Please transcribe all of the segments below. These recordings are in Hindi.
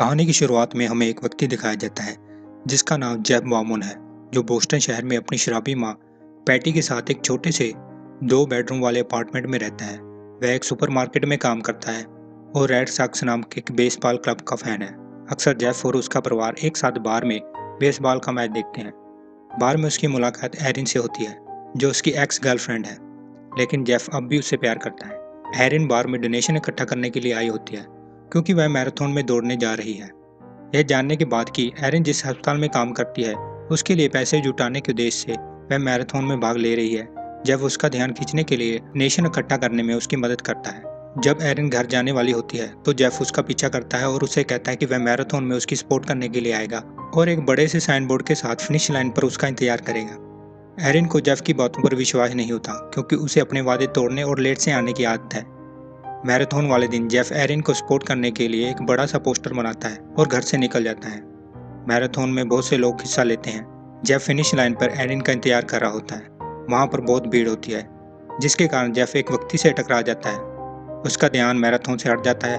कहानी की शुरुआत में हमें एक व्यक्ति दिखाया जाता है जिसका नाम जेफ बामून है, जो बोस्टन शहर में अपनी शराबी माँ पैटी के साथ एक छोटे से 2 बेडरूम वाले अपार्टमेंट में रहता है। वह एक सुपरमार्केट में काम करता है और रेड सॉक्स नाम के एक बेसबॉल क्लब का फैन है। अक्सर जेफ और उसका परिवार एक साथ बार में बेसबॉल का मैच देखते हैं। बार में उसकी मुलाकात एरिन से होती है, जो उसकी एक्स गर्लफ्रेंड है, लेकिन जेफ अब भी उससे प्यार करता है। एरिन बार में डोनेशन इकट्ठा करने के लिए आई होती है, क्योंकि वह मैराथन में दौड़ने जा रही है। यह जानने के बाद कि एरिन जिस अस्पताल में काम करती है उसके लिए पैसे जुटाने के उद्देश्य से वह मैराथन में भाग ले रही है, जब उसका ध्यान खींचने के लिए नेशन इकट्ठा करने में उसकी मदद करता है। जब एरिन घर जाने वाली होती है तो जेफ उसका पीछा करता है और उसे कहता है कि वह मैराथन में उसकी सपोर्ट करने के लिए आएगा और एक बड़े से साइन बोर्ड के साथ फिनिश लाइन पर उसका इंतजार करेगा। एरिन को जेफ की बातों पर विश्वास नहीं होता, क्योंकि उसे अपने वादे तोड़ने और लेट से आने की आदत है। मैराथन वाले दिन जेफ एरिन को सपोर्ट करने के लिए एक बड़ा सा पोस्टर बनाता है और घर से निकल जाता है। मैराथन में बहुत से लोग हिस्सा लेते हैं। जेफ फिनिश लाइन पर एरिन का इंतजार कर रहा होता है। वहां पर बहुत भीड़ होती है, जिसके कारण जेफ एक व्यक्ति से टकरा जाता है। उसका ध्यान मैराथन से हट जाता है।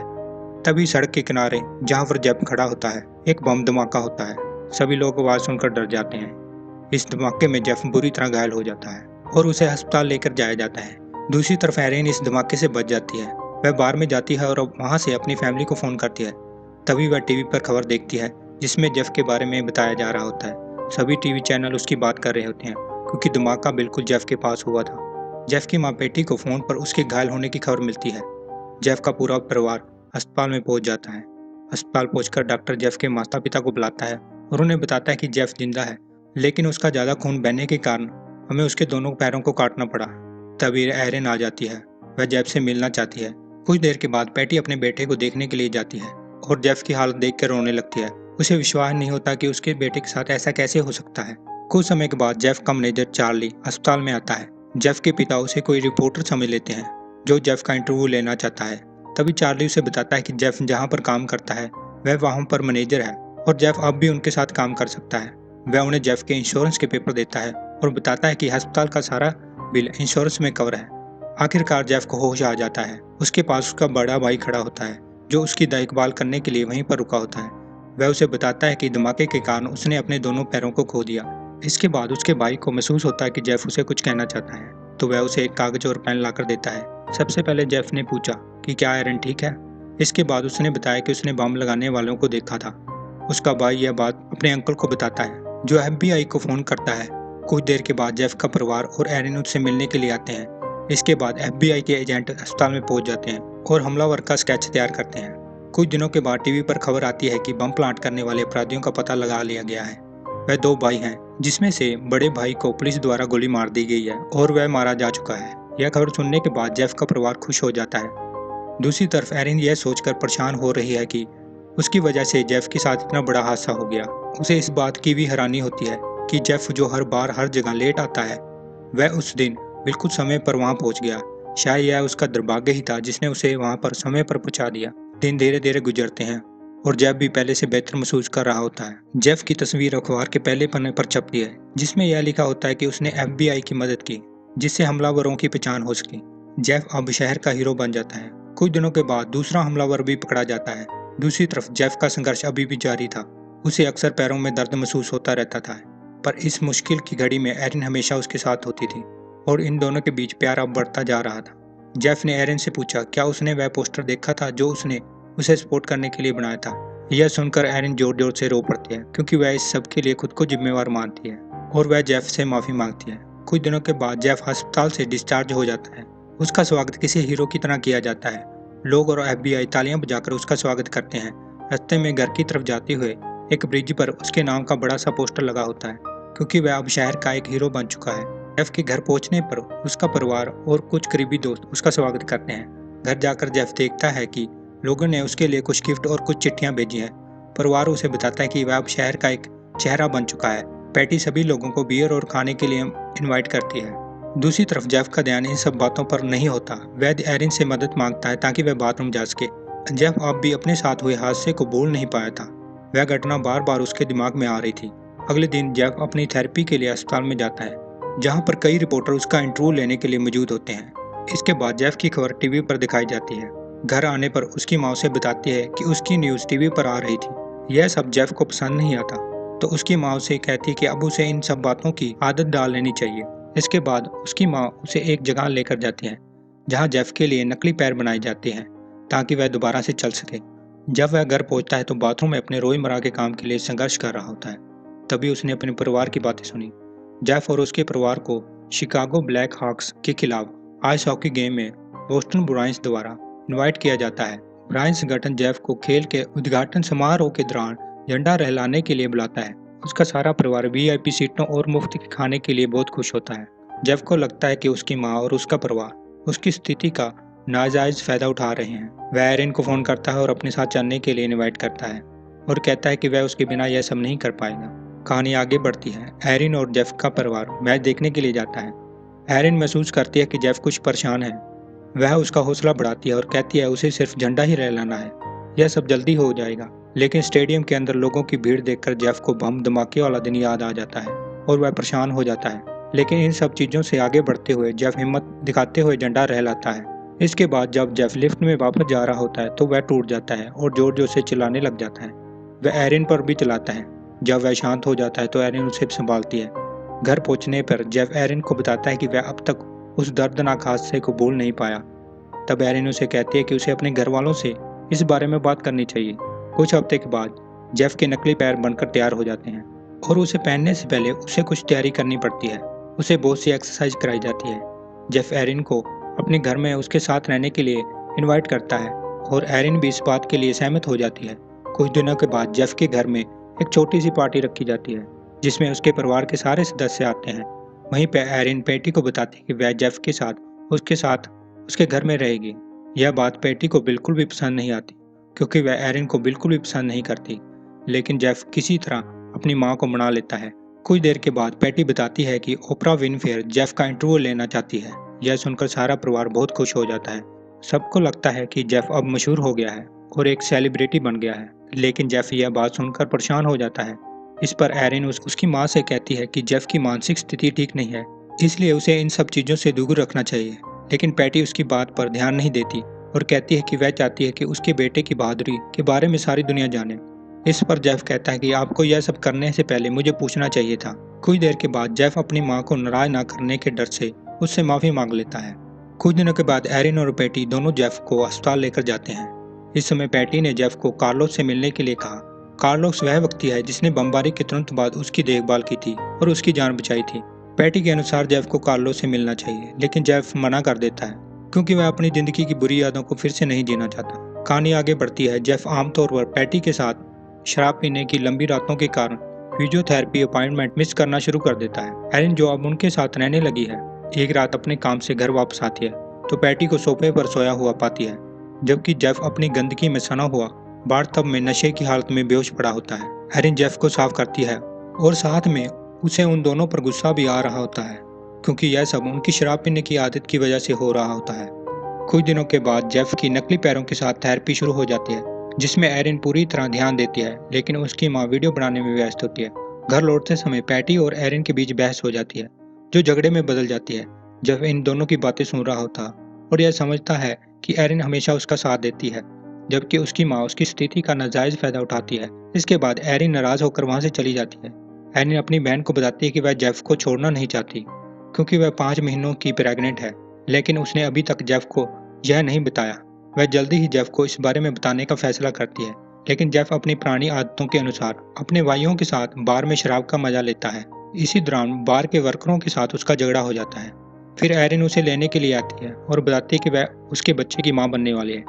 तभी सड़क के किनारे जहां पर जेफ खड़ा होता है, एक बम धमाका होता है। सभी लोग आवाज सुनकर डर जाते हैं। इस धमाके में जेफ बुरी तरह घायल हो जाता है और उसे अस्पताल लेकर जाया जाता है। दूसरी तरफ एरिन इस धमाके से बच जाती है। वह बार में जाती है और अब वहां से अपनी फैमिली को फोन करती है। तभी वह टीवी पर खबर देखती है, जिसमें जेफ के बारे में बताया जा रहा होता है। सभी टीवी चैनल उसकी बात कर रहे होते हैं, क्योंकि धमाका बिल्कुल जेफ के पास हुआ था। जेफ की माँ बेटी को फोन पर उसके घायल होने की खबर मिलती है। जेफ का पूरा परिवार अस्पताल में पहुंच जाता है। अस्पताल पहुंचकर डॉक्टर जेफ के माता पिता को बुलाता है और उन्हें बताता है कि जेफ जिंदा है, लेकिन उसका ज्यादा खून बहने के कारण हमें उसके दोनों पैरों को काटना पड़ा। तभी एरिन आ जाती है। वह जेफ से मिलना चाहती है। कुछ देर के बाद पैटी अपने बेटे को देखने के लिए जाती है और जेफ की हालत देखकर रोने लगती है। उसे विश्वास नहीं होता कि उसके बेटे के साथ ऐसा कैसे हो सकता है। कुछ समय के बाद जेफ का मैनेजर चार्ली अस्पताल में आता है। जेफ के पिता उसे कोई रिपोर्टर समझ लेते हैं, जो जेफ का इंटरव्यू लेना चाहता है। तभी चार्ली उसे बताता है कि जेफ जहाँ पर काम करता है वह वहाँ पर मैनेजर है और जेफ अब भी उनके साथ काम कर सकता है। वह उन्हें जेफ के इंश्योरेंस के पेपर देता है और बताता है कि अस्पताल का सारा बिल इंश्योरेंस में कवर है। आखिरकार जेफ को होश आ जाता है। उसके पास उसका बड़ा भाई खड़ा होता है, जो उसकी देखभाल करने के लिए वहीं पर रुका होता है। वह उसे बताता है कि धमाके के कारण उसने अपने दोनों पैरों को खो दिया। इसके बाद उसके भाई को महसूस होता है कि जेफ उसे कुछ कहना चाहता है, तो वह उसे एक कागज और पेन लाकर देता है। सबसे पहले जेफ ने पूछा कि क्या एरिन ठीक है। इसके बाद उसने बताया कि उसने बम लगाने वालों को देखा था। उसका भाई यह बात अपने अंकल को बताता है, जो FBI को फोन करता है। कुछ देर के बाद जेफ का परिवार और एरिन उससे मिलने के लिए आते हैं। इसके बाद FBI के एजेंट अस्पताल में पहुंच जाते हैं और हमलावर का स्केच तैयार करते हैं। कुछ दिनों के बाद टीवी पर खबर आती है कि बम प्लांट करने वाले अपराधियों का पता लगा लिया गया है। वह 2 भाई हैं, जिसमें से बड़े भाई को पुलिस द्वारा गोली मार दी गई है और वह मारा जा चुका है। यह खबर सुनने के बाद जेफ का परिवार खुश हो जाता है। दूसरी तरफ एरिन यह सोचकर परेशान हो रही है कि उसकी वजह से जेफ के साथ इतना बड़ा हादसा हो गया। उसे इस बात की भी हैरानी होती है कि जेफ जो हर बार हर जगह लेट आता है, वह उस दिन बिल्कुल समय पर वहां पहुंच गया। शायद यह उसका दुर्भाग्य ही था जिसने उसे वहां पर समय पर पहुंचा दिया। दिन धीरे धीरे गुजरते हैं और जेफ भी पहले से बेहतर महसूस कर रहा होता है। जेफ की तस्वीर अखबार के पहले पन्ने पर छपती है, जिसमें यह लिखा होता है कि उसने FBI की मदद की, जिससे हमलावरों की पहचान हो सकी। जेफ अब शहर का हीरो बन जाता है। कुछ दिनों के बाद दूसरा हमलावर भी पकड़ा जाता है। दूसरी तरफ जेफ का संघर्ष अभी भी जारी था। उसे अक्सर पैरों में दर्द महसूस होता रहता था, पर इस मुश्किल की घड़ी में एरिन हमेशा उसके साथ होती थी और इन दोनों के बीच प्यार अब बढ़ता जा रहा था। जेफ ने एरिन से पूछा क्या उसने वह पोस्टर देखा था जो उसने उसे सपोर्ट करने के लिए बनाया था। यह सुनकर एरिन जोर जोर से रो पड़ती है, क्योंकि वह इस सब के लिए खुद को जिम्मेवार मानती है और वह जेफ से माफी मांगती है। कुछ दिनों के बाद जेफ अस्पताल से डिस्चार्ज हो जाता है। उसका स्वागत किसी हीरो की तरह किया जाता है। लोग और FBI तालियां बजाकर उसका स्वागत करते हैं। रास्ते में घर की तरफ जाते हुए एक ब्रिज पर उसके नाम का बड़ा सा पोस्टर लगा होता है, क्योंकि वह अब शहर का एक हीरो बन चुका है। जेफ के घर पहुंचने पर उसका परिवार और कुछ करीबी दोस्त उसका स्वागत करते हैं। घर जाकर जेफ देखता है कि लोगों ने उसके लिए कुछ गिफ्ट और कुछ चिट्ठियां भेजी हैं। परिवार उसे बताता है कि वह अब शहर का एक चेहरा बन चुका है। पैटी सभी लोगों को बियर और खाने के लिए इनवाइट करती है। दूसरी तरफ जेफ का ध्यान इन सब बातों पर नहीं होता। वह एरिन से मदद मांगता है ताकि वह बाथरूम जा सके। जेफ अब भी अपने साथ हुए हादसे को भूल नहीं पाया था। वह घटना बार बार उसके दिमाग में आ रही थी। अगले दिन जेफ अपनी थेरेपी के लिए अस्पताल में जाता है, जहां पर कई रिपोर्टर उसका इंटरव्यू लेने के लिए मौजूद होते हैं। इसके बाद जेफ की खबर टीवी पर दिखाई जाती है। घर आने पर उसकी माँ उसे बताती है कि उसकी न्यूज़ टीवी पर आ रही थी। यह सब जेफ को पसंद नहीं आता, तो उसकी माँ उसे कहती है कि अब उसे इन सब बातों की आदत डाल लेनी चाहिए। इसके बाद उसकी माँ उसे एक जगह लेकर जाती है जहाँ जेफ के लिए नकली पैर बनाए जाते हैं ताकि वह दोबारा से चल सके। जब वह घर पहुंचता है तो बाथरूम में अपने रोजमर्रा के काम के लिए संघर्ष कर रहा होता है। तभी उसने अपने परिवार की बातें सुनी। जेफ और उसके परिवार को शिकागो ब्लैक हॉक्स के खिलाफ आइस हॉकी गेम में बोस्टन ब्रायंस द्वारा इनवाइट किया जाता है। ब्रायंस संगठन जेफ को खेल के उद्घाटन समारोह के दौरान झंडा लहराने के लिए बुलाता है। उसका सारा परिवार वीआईपी सीटों और मुफ्त के खाने के लिए बहुत खुश होता है। जेफ को लगता है कि उसकी माँ और उसका परिवार उसकी स्थिति का नाजायज फायदा उठा रहे हैं। वह एरिन को फोन करता है और अपने साथ चलने के लिए इनवाइट करता है और कहता है कि वह उसके बिना यह सब नहीं कर पाएगा। कहानी आगे बढ़ती है। एरिन और जेफ का परिवार मैच देखने के लिए जाता है। एरिन महसूस करती है कि जेफ कुछ परेशान है। वह उसका हौसला बढ़ाती है और कहती है उसे सिर्फ झंडा ही लहराना है, यह सब जल्दी हो जाएगा। लेकिन स्टेडियम के अंदर लोगों की भीड़ देखकर जेफ को बम धमाके वाला दिन याद आ जाता है और वह परेशान हो जाता है। लेकिन इन सब चीज़ों से आगे बढ़ते हुए जेफ हिम्मत दिखाते हुए झंडा लहराता है। इसके बाद जब जेफ लिफ्ट में वापस जा रहा होता है तो वह टूट जाता है और जोर जोर से चिल्लाने लग जाता है। वह एरिन पर भी चिल्लाता है। जब वह शांत हो जाता है तो एरिन उसे संभालती है। घर पहुंचने पर जेफ एरिन को बताता है कि वह अब तक उस दर्दनाक हादसे को भूल नहीं पाया। तब एरिन उसे कहती है कि उसे अपने घर वालों से इस बारे में बात करनी चाहिए। कुछ हफ्ते के बाद जेफ के नकली पैर बनकर तैयार हो जाते हैं और उसे पहनने से पहले उसे कुछ तैयारी करनी पड़ती है। उसे बहुत सी एक्सरसाइज कराई जाती है। जेफ एरिन को अपने घर में उसके साथ रहने के लिए इनवाइट करता है और एरिन भी इस बात के लिए सहमत हो जाती है। कुछ दिनों के बाद जेफ के घर में एक छोटी सी पार्टी रखी जाती है जिसमें उसके परिवार के सारे सदस्य आते हैं। वहीं पर एरिन पैटी को बताती है कि वह जेफ के साथ उसके घर में रहेगी। यह बात पैटी को बिल्कुल भी पसंद नहीं आती क्योंकि वह एरिन को बिल्कुल भी पसंद नहीं करती। लेकिन जेफ किसी तरह अपनी माँ को मना लेता है। कुछ देर के बाद पैटी बताती है कि ओपरा विनफ्रे जेफ का इंटरव्यू लेना चाहती है। यह सुनकर सारा परिवार बहुत खुश हो जाता है। सबको लगता है कि जेफ अब मशहूर हो गया है और एक सेलिब्रिटी बन गया है। लेकिन जेफ यह बात सुनकर परेशान हो जाता है। इस पर एरिन उसकी माँ से कहती है कि जेफ की मानसिक स्थिति ठीक नहीं है, इसलिए उसे इन सब चीज़ों से दूर रखना चाहिए। लेकिन पैटी उसकी बात पर ध्यान नहीं देती और कहती है कि वह चाहती है कि उसके बेटे की बहादुरी के बारे में सारी दुनिया जाने। इस पर जेफ कहता है कि आपको यह सब करने से पहले मुझे पूछना चाहिए था। कुछ देर के बाद जेफ अपनी माँ को नाराज ना करने के डर से उससे माफ़ी मांग लेता है। कुछ दिनों के बाद एरिन और पैटी दोनों जेफ को अस्पताल लेकर जाते हैं। इस समय पैटी ने जेफ को कार्लोस से मिलने के लिए कहा। कार्लोस वह व्यक्ति है जिसने बमबारी के तुरंत बाद उसकी देखभाल की थी और उसकी जान बचाई थी। पैटी के अनुसार जेफ को कार्लोस से मिलना चाहिए, लेकिन जेफ मना कर देता है क्योंकि वह अपनी जिंदगी की बुरी यादों को फिर से नहीं जीना चाहता। कहानी आगे बढ़ती है। जेफ आमतौर पर पैटी के साथ शराब पीने की लंबी रातों के कारण फिजियोथेरेपी अपॉइंटमेंट मिस करना शुरू कर देता है। एरिन जो अब उनके साथ रहने लगी है, एक रात अपने काम से घर वापस आती है तो पैटी को सोफे पर सोया हुआ पाती है, जबकि जेफ अपनी गंदगी में सना हुआ बाथटब में नशे की हालत में बेहोश पड़ा होता है। एरिन जेफ को साफ करती है और साथ में उसे उन दोनों पर गुस्सा भी आ रहा होता है क्योंकि यह सब उनकी शराब पीने की आदत की वजह से हो रहा होता है। कुछ दिनों के बाद जेफ की नकली पैरों के साथ थेरेपी शुरू हो जाती है जिसमें एरिन पूरी तरह ध्यान देती है, लेकिन उसकी माँ वीडियो बनाने में व्यस्त होती है। घर लौटते समय पैटी और एरिन के बीच बहस हो जाती है जो झगड़े में बदल जाती है। जेफ इन दोनों की बातें सुन रहा होता और यह समझता है कि एरिन हमेशा उसका साथ देती है जबकि उसकी माँ उसकी स्थिति का नाजायज फायदा उठाती है। इसके बाद एरिन नाराज होकर वहां से चली जाती है। एरिन अपनी बहन को बताती है कि वह जेफ को छोड़ना नहीं चाहती क्योंकि वह 5 महीनों की प्रेग्नेंट है, लेकिन उसने अभी तक जेफ को यह नहीं बताया। वह जल्दी ही जेफ को इस बारे में बताने का फैसला करती है, लेकिन जेफ अपनी पुरानी आदतों के अनुसार अपने भाइयों के साथ बार में शराब का मजा लेता है। इसी दौरान बार के वर्करों के साथ उसका झगड़ा हो जाता है। फिर एरिन उसे लेने के लिए आती है और बताती है कि वह उसके बच्चे की मां बनने वाली है,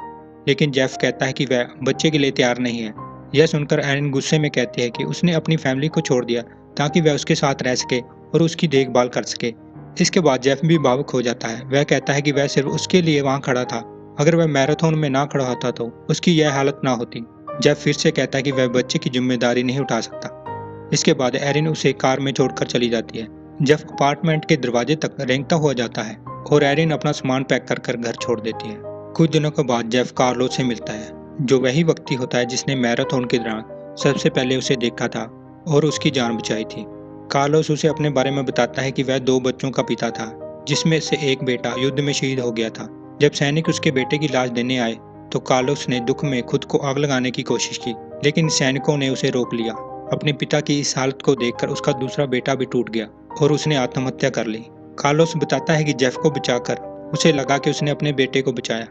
लेकिन जेफ कहता है कि वह बच्चे के लिए तैयार नहीं है। यह सुनकर एरिन गुस्से में कहती है कि उसने अपनी फैमिली को छोड़ दिया ताकि वह उसके साथ रह सके और उसकी देखभाल कर सके। इसके बाद जेफ भी भावुक हो जाता है। वह कहता है कि वह सिर्फ उसके लिए वहां खड़ा था, अगर वह मैराथन में ना खड़ा होता तो उसकी यह हालत ना होती। जेफ फिर से कहता है कि वह बच्चे की जिम्मेदारी नहीं उठा सकता। इसके बाद एरिन उसे कार में छोड़कर चली जाती है। जेफ अपार्टमेंट के दरवाजे तक रेंगता हुआ जाता है और एरिन अपना सामान पैक कर घर छोड़ देती है। कुछ दिनों के बाद जेफ कार्लोस से मिलता है, जो वही व्यक्ति होता है जिसने मैराथन के दौरान सबसे पहले उसे देखा था और उसकी जान बचाई थी। कार्लोस उसे अपने बारे में बताता है कि वह 2 बच्चों का पिता था, जिसमें से एक बेटा युद्ध में शहीद हो गया था। जब सैनिक उसके बेटे की लाश देने आए तो कार्लोस ने दुख में खुद को आग लगाने की कोशिश की, लेकिन सैनिकों ने उसे रोक लिया। अपने पिता की इस हालत को देखकर उसका दूसरा बेटा भी टूट गया और उसने आत्महत्या कर ली। कार्लोस बताता है कि जेफ को बचाकर उसे लगा कि उसने अपने बेटे को बचाया।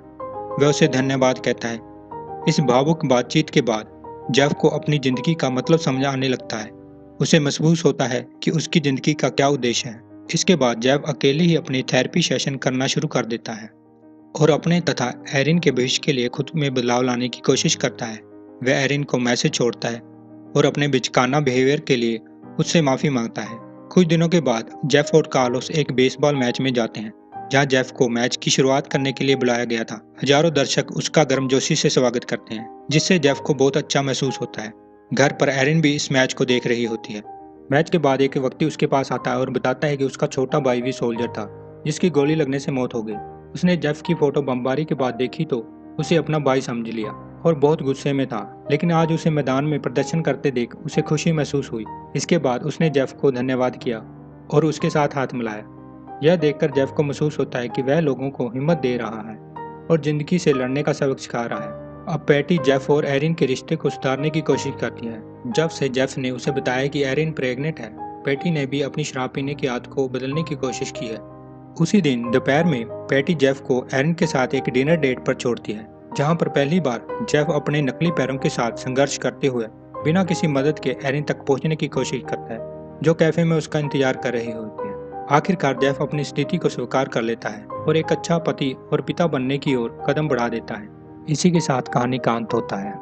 वह उसे धन्यवाद कहता है। इस भावुक बातचीत के बाद जेफ को अपनी जिंदगी का मतलब समझ आने लगता है। उसे महसूस होता है कि उसकी जिंदगी का क्या उद्देश्य है। इसके बाद जेफ अकेले ही अपनी थेरेपी सेशन करना शुरू कर देता है और अपने तथा एरिन के भविष्य के लिए खुद में बदलाव लाने की कोशिश करता है। वह एरिन को मैसेज छोड़ता है और अपने बिचकाना बिहेवियर के लिए उससे माफी मांगता है। कुछ दिनों के बाद जेफ और कार्लोस एक बेसबॉल मैच में जाते हैं, जहां जेफ को मैच की शुरुआत करने के लिए बुलाया गया था। हजारों दर्शक उसका गर्मजोशी से स्वागत करते हैं, जिससे जेफ को बहुत अच्छा महसूस होता है। घर पर एरिन भी इस मैच को देख रही होती है। मैच के बाद एक व्यक्ति उसके पास आता है और बताता है कि उसका छोटा भाई भी सोल्जर था, जिसकी गोली लगने से मौत हो गई। उसने जेफ की फोटो बमबारी के बाद देखी तो उसे अपना भाई समझ लिया और बहुत गुस्से में था, लेकिन आज उसे मैदान में प्रदर्शन करते देख उसे खुशी महसूस हुई। इसके बाद उसने जेफ को धन्यवाद किया और उसके साथ हाथ मिलाया। यह देखकर जेफ को महसूस होता है कि वह लोगों को हिम्मत दे रहा है और जिंदगी से लड़ने का सबक सिखा रहा है। अब पैटी जेफ और एरिन के रिश्ते को सुधारने की कोशिश करती है। जब से जेफ ने उसे बताया कि एरिन प्रेग्नेंट है, पैटी ने भी अपनी शराब पीने की आदत को बदलने की कोशिश की है। उसी दिन दोपहर में पैटी जेफ को एरिन के साथ एक डिनर डेट पर छोड़ती है, जहां पर पहली बार जेफ अपने नकली पैरों के साथ संघर्ष करते हुए बिना किसी मदद के एरिन तक पहुंचने की कोशिश करता है, जो कैफे में उसका इंतजार कर रही होती है। आखिरकार जेफ अपनी स्थिति को स्वीकार कर लेता है और एक अच्छा पति और पिता बनने की ओर कदम बढ़ा देता है। इसी के साथ कहानी का अंत होता है।